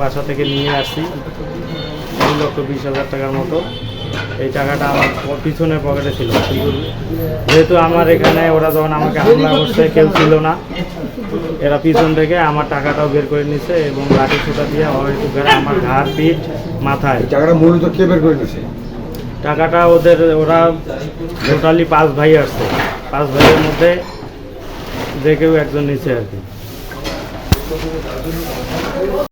বাসা থেকে নিয়ে আসছি 2,20,000 টাকার মতো। এই টাকাটা আমার পিছনের পকেটে ছিল, কিন্তু যেহেতু আমার এখানে ওরা যখন আমাকে হামলা করছে কেউ ছিল না, এরা পিছন থেকে আমার টাকাটাও বের করে নিচ্ছে এবং লাঠি ছোটা দিয়ে হয়তো আমার ঘাড়, পিঠ, মাথায়। টাকাটা মূলত কে বের করে নিচ্ছে? টাকাটা ওরা টোটালি 5 ভাই আসছে, 5 ভাইয়ের মধ্যে যে কেউ একজন নিচ্ছে আর কি।